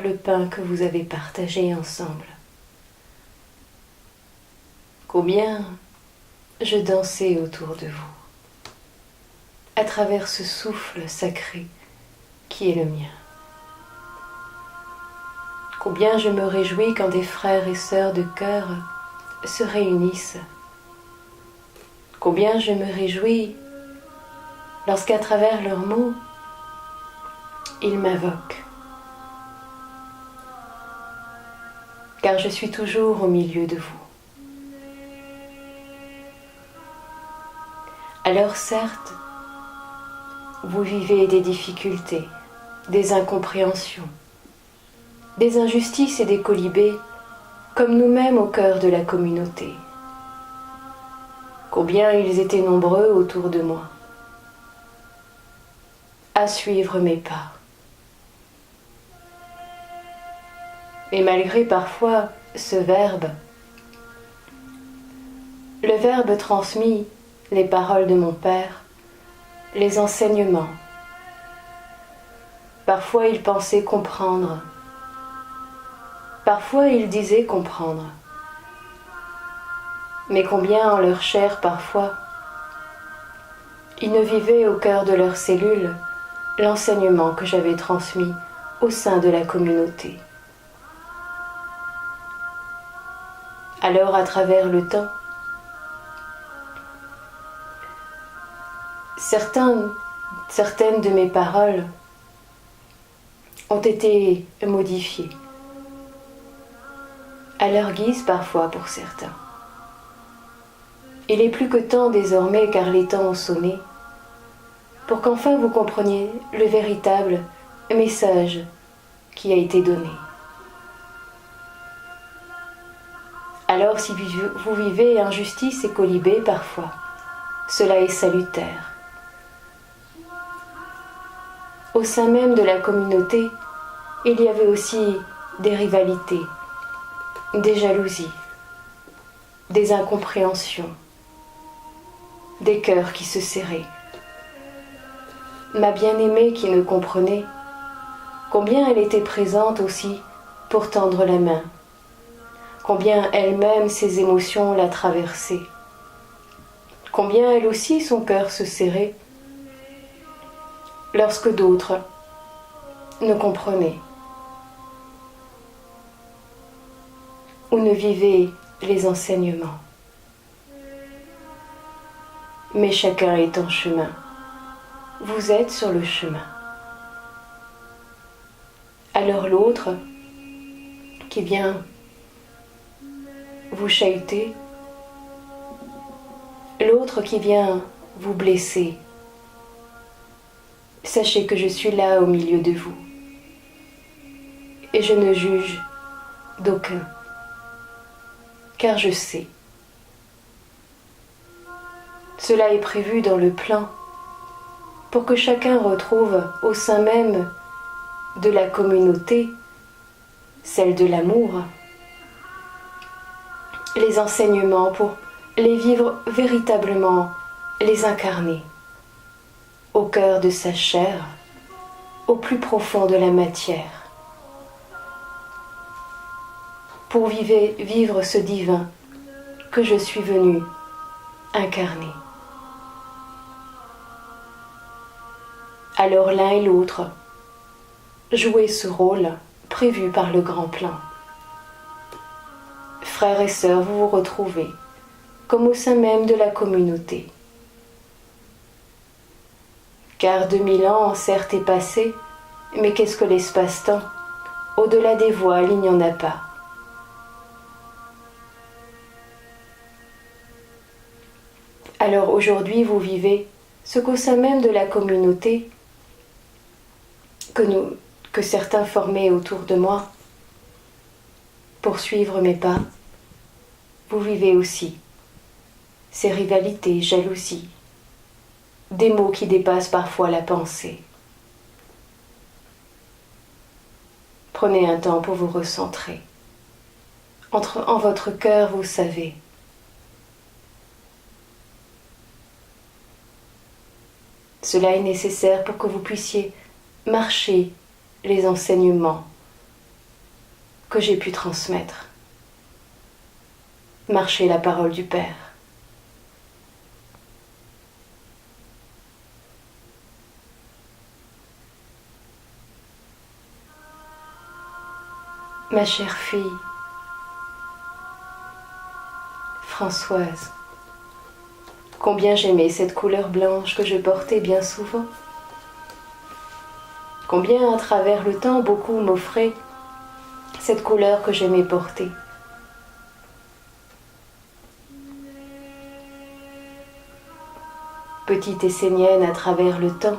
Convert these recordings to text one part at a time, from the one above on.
le pain que vous avez partagé ensemble. Combien je dansais autour de vous, à travers ce souffle sacré qui est le mien. Combien je me réjouis quand des frères et sœurs de cœur se réunissent. Combien je me réjouis lorsqu'à travers leurs mots, ils m'invoquent. Car je suis toujours au milieu de vous. Alors certes, vous vivez des difficultés, des incompréhensions, des injustices et des colibés, comme nous-mêmes au cœur de la communauté. Combien ils étaient nombreux autour de moi, à suivre mes pas. Et malgré parfois ce verbe, le verbe transmis, les paroles de mon Père, les enseignements, parfois ils pensaient comprendre, parfois ils disaient comprendre, mais combien en leur chair parfois, ils ne vivaient au cœur de leur cellule l'enseignement que j'avais transmis au sein de la communauté. Alors à travers le temps, certaines de mes paroles ont été modifiées, à leur guise parfois pour certains. Il est plus que temps désormais, car les temps ont sonné, pour qu'enfin vous compreniez le véritable message qui a été donné. Alors si vous vivez injustice et colibé parfois, cela est salutaire. Au sein même de la communauté, il y avait aussi des rivalités, des jalousies, des incompréhensions, des cœurs qui se serraient. Ma bien-aimée qui ne comprenait combien elle était présente aussi pour tendre la main, combien elle-même ses émotions la traversaient, combien elle aussi son cœur se serrait lorsque d'autres ne comprenaient ou ne vivaient les enseignements. Mais chacun est en chemin. Vous êtes sur le chemin. Alors l'autre qui vient vous chahuter, l'autre qui vient vous blesser, sachez que je suis là au milieu de vous et je ne juge d'aucun, car je sais. Cela est prévu dans le plan pour que chacun retrouve au sein même de la communauté, celle de l'amour, les enseignements pour les vivre véritablement, les incarner au cœur de sa chair, au plus profond de la matière, pour vivre ce divin que je suis venue incarner. Alors l'un et l'autre, jouez ce rôle prévu par le grand plan. Frères et sœurs, vous vous retrouvez comme au sein même de la communauté. Car 2000 ans, certes, est passé, mais qu'est-ce que l'espace-temps? Au-delà des voiles, il n'y en a pas. Alors aujourd'hui, vous vivez ce qu'au sein même de la communauté, que certains formaient autour de moi, pour suivre mes pas, vous vivez aussi ces rivalités, jalousies, des mots qui dépassent parfois la pensée. Prenez un temps pour vous recentrer. En votre cœur, vous savez. Cela est nécessaire pour que vous puissiez marcher les enseignements que j'ai pu transmettre. Marcher la parole du Père. Ma chère fille, Françoise, combien j'aimais cette couleur blanche que je portais bien souvent. Combien à travers le temps beaucoup m'offraient cette couleur que j'aimais porter. Petite Essénienne à travers le temps,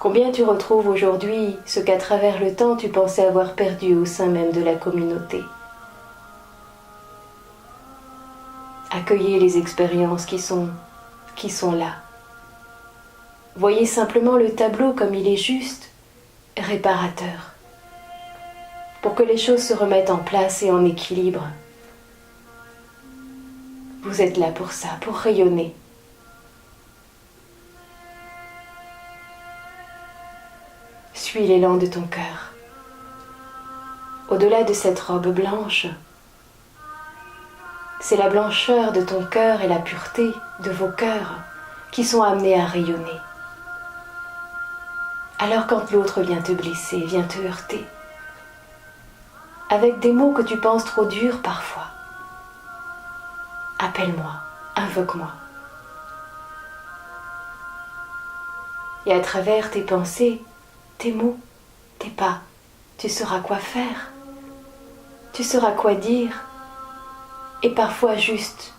combien tu retrouves aujourd'hui ce qu'à travers le temps tu pensais avoir perdu au sein même de la communauté. Accueillez les expériences qui sont là. Voyez simplement le tableau comme il est juste, réparateur, pour que les choses se remettent en place et en équilibre. Vous êtes là pour ça, pour rayonner. Suis l'élan de ton cœur. Au-delà de cette robe blanche, c'est la blancheur de ton cœur et la pureté de vos cœurs qui sont amenés à rayonner. Alors quand l'autre vient te blesser, vient te heurter, avec des mots que tu penses trop durs parfois, appelle-moi, invoque-moi. Et à travers tes pensées, tes mots, tes pas, tu sauras quoi faire, tu sauras quoi dire, et parfois juste,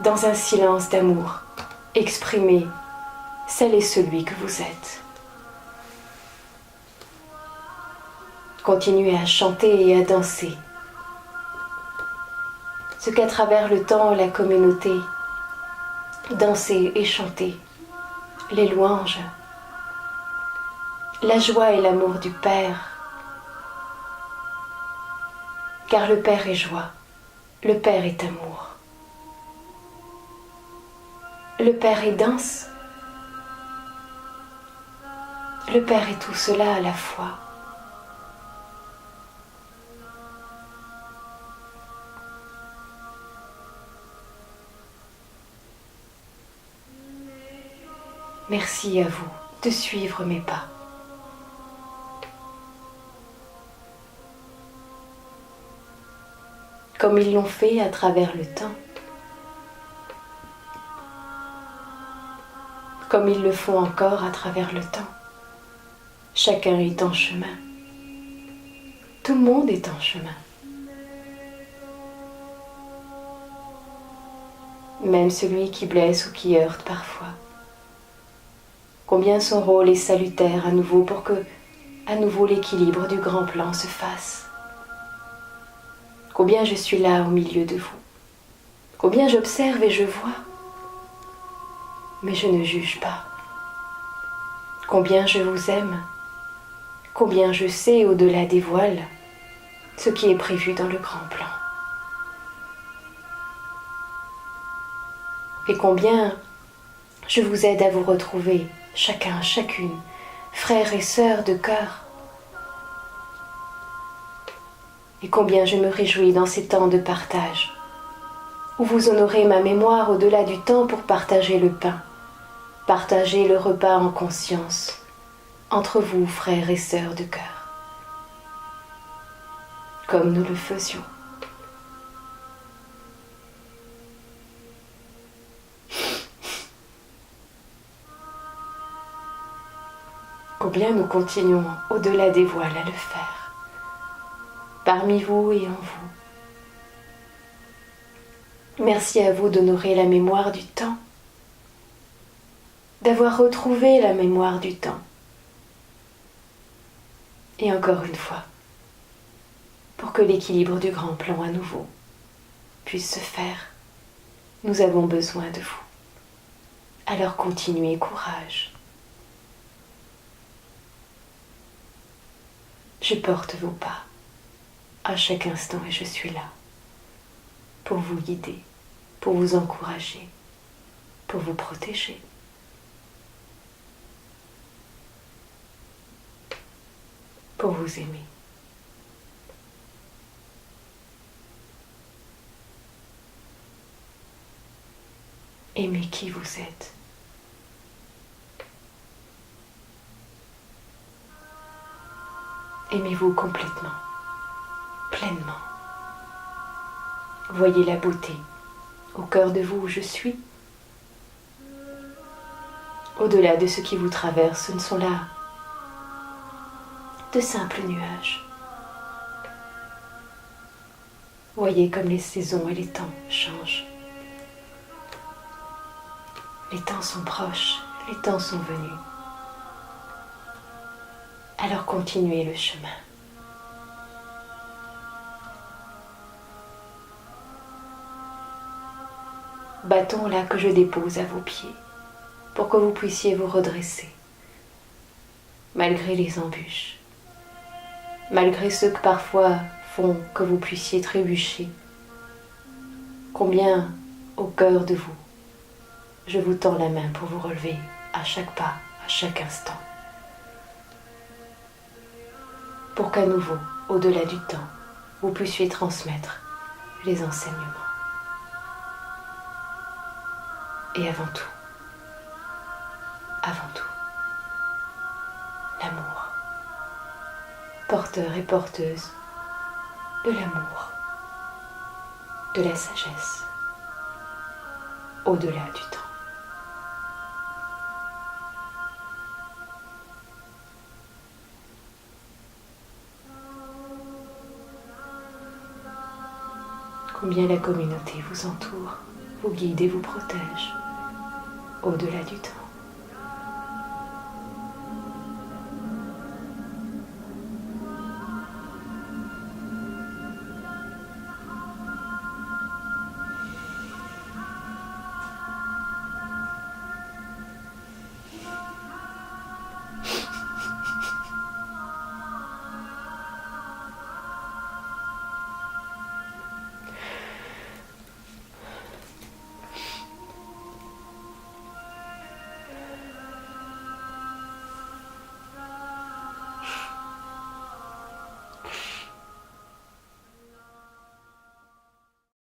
dans un silence d'amour, exprimer celle et celui que vous êtes. Continuez à chanter et à danser, ce qu'à travers le temps la communauté, danser et chanter, les louanges, la joie et l'amour du Père. Car le Père est joie, le Père est amour. Le Père est danse, le Père est tout cela à la fois. Merci à vous de suivre mes pas. Comme ils l'ont fait à travers le temps, comme ils le font encore à travers le temps. Chacun est en chemin. Tout le monde est en chemin. Même celui qui blesse ou qui heurte parfois. Combien son rôle est salutaire à nouveau pour que, à nouveau, l'équilibre du grand plan se fasse. Combien je suis là au milieu de vous. Combien j'observe et je vois. Mais je ne juge pas. Combien je vous aime. Combien je sais au-delà des voiles ce qui est prévu dans le grand plan. Et combien je vous aide à vous retrouver, chacun, chacune, frères et sœurs de cœur. Et combien je me réjouis dans ces temps de partage, où vous honorez ma mémoire au-delà du temps pour partager le pain, partager le repas en conscience, entre vous, frères et sœurs de cœur, comme nous le faisions. Combien nous continuons au-delà des voiles à le faire, parmi vous et en vous. Merci à vous d'honorer la mémoire du temps, d'avoir retrouvé la mémoire du temps. Et encore une fois, pour que l'équilibre du grand plan à nouveau puisse se faire, nous avons besoin de vous. Alors continuez, courage. Je porte vos pas à chaque instant et je suis là pour vous guider, pour vous encourager, pour vous protéger. pour vous aimer. Aimez qui vous êtes. Aimez-vous complètement, pleinement. Voyez la beauté au cœur de vous où je suis. Au-delà de ce qui vous traverse, ce ne sont là de simples nuages. Voyez comme les saisons et les temps changent. Les temps sont proches, les temps sont venus. Alors continuez le chemin. Bâton là que je dépose à vos pieds, pour que vous puissiez vous redresser, malgré les embûches, malgré ceux que parfois font que vous puissiez trébucher. Combien au cœur de vous, je vous tends la main pour vous relever à chaque pas, à chaque instant, pour qu'à nouveau, au-delà du temps, vous puissiez transmettre les enseignements. Et avant tout, l'amour, porteur et porteuse de l'amour, de la sagesse, au-delà du temps. Combien la communauté vous entoure, vous guide et vous protège, au-delà du temps.